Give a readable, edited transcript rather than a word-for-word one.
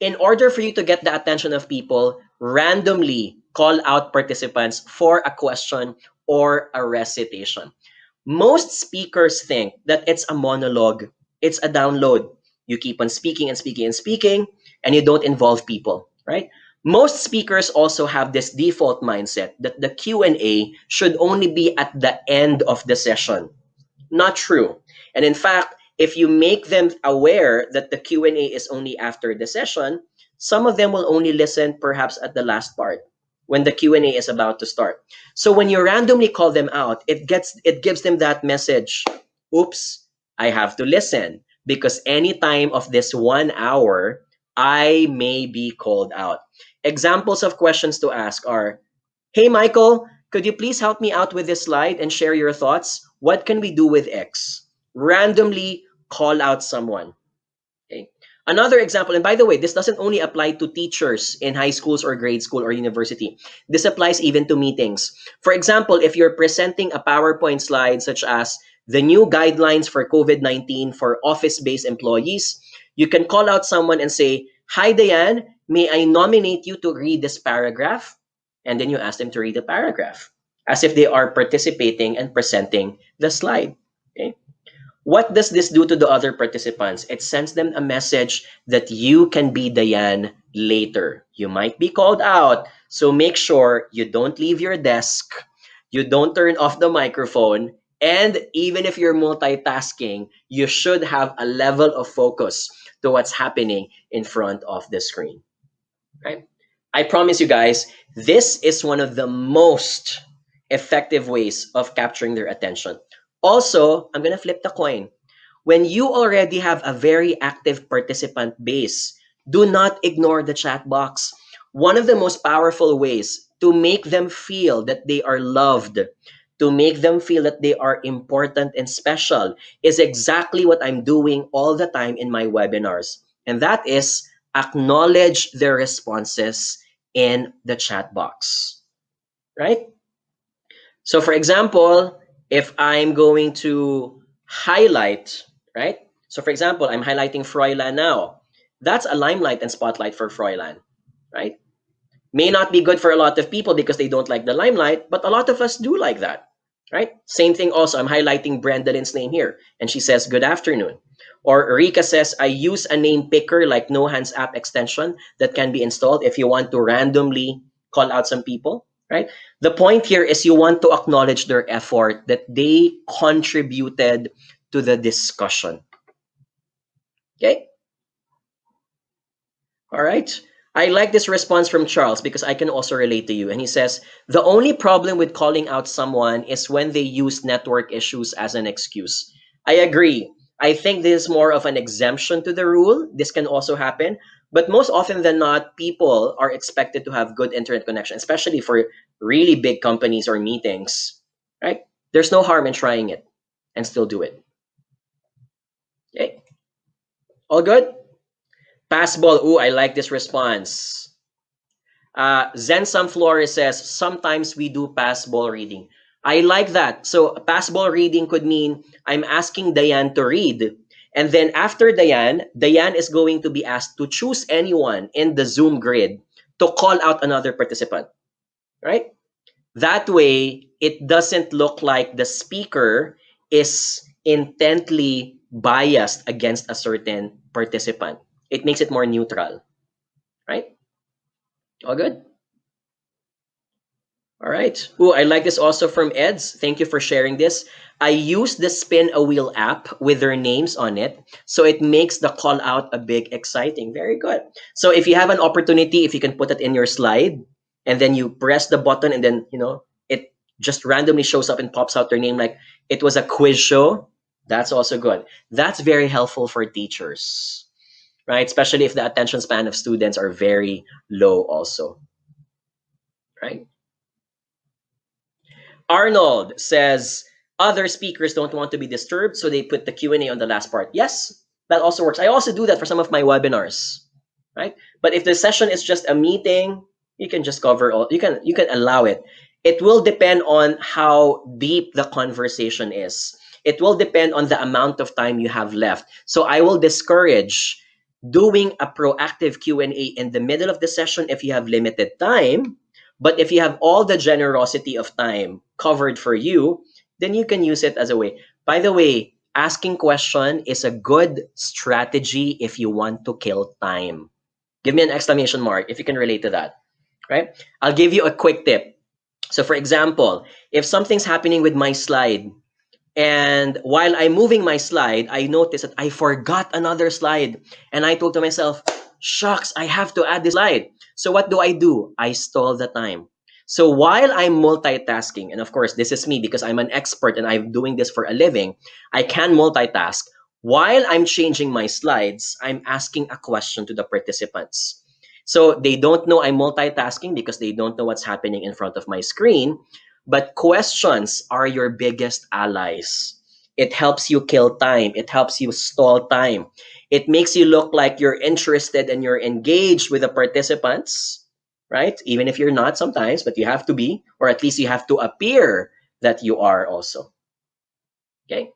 In order for you to get the attention of people, randomly call out participants for a question or a recitation. Most speakers think that it's a monologue, it's a download. You keep on speaking and speaking and speaking, and you don't involve people, right? Most speakers also have this default mindset that the Q&A should only be at the end of the session. Not true. And in fact, if you make them aware that the Q&A is only after the session, some of them will only listen perhaps at the last part when the Q&A is about to start. So when you randomly call them out, it gives them that message, oops, I have to listen, because any time of this 1 hour, I may be called out. Examples of questions to ask are, hey, Michael, could you please help me out with this slide and share your thoughts? What can we do with X? Randomly call out someone. Okay. Another example, and by the way, this doesn't only apply to teachers in high schools or grade school or university. This applies even to meetings. For example, if you're presenting a PowerPoint slide such as the new guidelines for COVID-19 for office-based employees, you can call out someone and say, hi, Diane, may I nominate you to read this paragraph? And then you ask them to read the paragraph as if they are participating and presenting the slide. Okay? What does this do to the other participants? It sends them a message that you can be Diane later. You might be called out, so make sure you don't leave your desk, you don't turn off the microphone, and even if you're multitasking, you should have a level of focus to what's happening in front of the screen. Right? I promise you guys, this is one of the most effective ways of capturing their attention. Also, I'm going to flip the coin. When you already have a very active participant base, do not ignore the chat box. One of the most powerful ways to make them feel that they are loved, to make them feel that they are important and special, is exactly what I'm doing all the time in my webinars. And that is acknowledge their responses in the chat box, right? So for example, if I'm going to highlight, right? So for example, I'm highlighting Fräulein now. That's a limelight and spotlight for Fräulein, right? May not be good for a lot of people because they don't like the limelight, but a lot of us do like that, right? Same thing also, I'm highlighting Brendalyn's name here, and she says, good afternoon. Or Rika says, I use a name picker like No Hands app extension that can be installed if you want to randomly call out some people, right? The point here is you want to acknowledge their effort, that they contributed to the discussion. Okay? All right. I like this response from Charles because I can also relate to you. And he says, the only problem with calling out someone is when they use network issues as an excuse. I agree. I think this is more of an exemption to the rule. This can also happen. But most often than not, people are expected to have good internet connection, especially for really big companies or meetings, right? There's no harm in trying it and still do it. Okay. All good? Pass ball. Ooh, I like this response. Zen Flores says, sometimes we do pass ball reading. I like that. So pass ball reading could mean I'm asking Diane to read. And then after Diane is going to be asked to choose anyone in the Zoom grid to call out another participant, right? That way, it doesn't look like the speaker is intently biased against a certain participant. It makes it more neutral, right? All good? All right. Ooh, I like this also from Eds. Thank you for sharing this. I use the Spin a Wheel app with their names on it, so it makes the call out a big exciting. Very good. So if you have an opportunity, if you can put it in your slide, and then you press the button, and then it just randomly shows up and pops out their name like it was a quiz show. That's also good. That's very helpful for teachers, right? Especially if the attention span of students are very low also, right? Arnold says, other speakers don't want to be disturbed, so they put the Q&A on the last part. Yes, that also works. I also do that for some of my webinars, right? But if the session is just a meeting, you can just cover all, you can allow it. It will depend on how deep the conversation is. It will depend on the amount of time you have left. So I will discourage doing a proactive Q&A in the middle of the session if you have limited time. But if you have all the generosity of time covered for you, then you can use it as a way. By the way, asking question is a good strategy if you want to kill time. Give me an exclamation mark if you can relate to that, right? I'll give you a quick tip. So for example, if something's happening with my slide, and while I'm moving my slide, I noticed that I forgot another slide. And I told to myself, shucks, I have to add this slide. So what do? I stall the time. So while I'm multitasking, and of course, this is me because I'm an expert and I'm doing this for a living, I can multitask. While I'm changing my slides, I'm asking a question to the participants. So they don't know I'm multitasking because they don't know what's happening in front of my screen. But questions are your biggest allies. It helps you kill time. It helps you stall time. It makes you look like you're interested and you're engaged with the participants, right? Even if you're not sometimes, but you have to be, or at least you have to appear that you are also. Okay?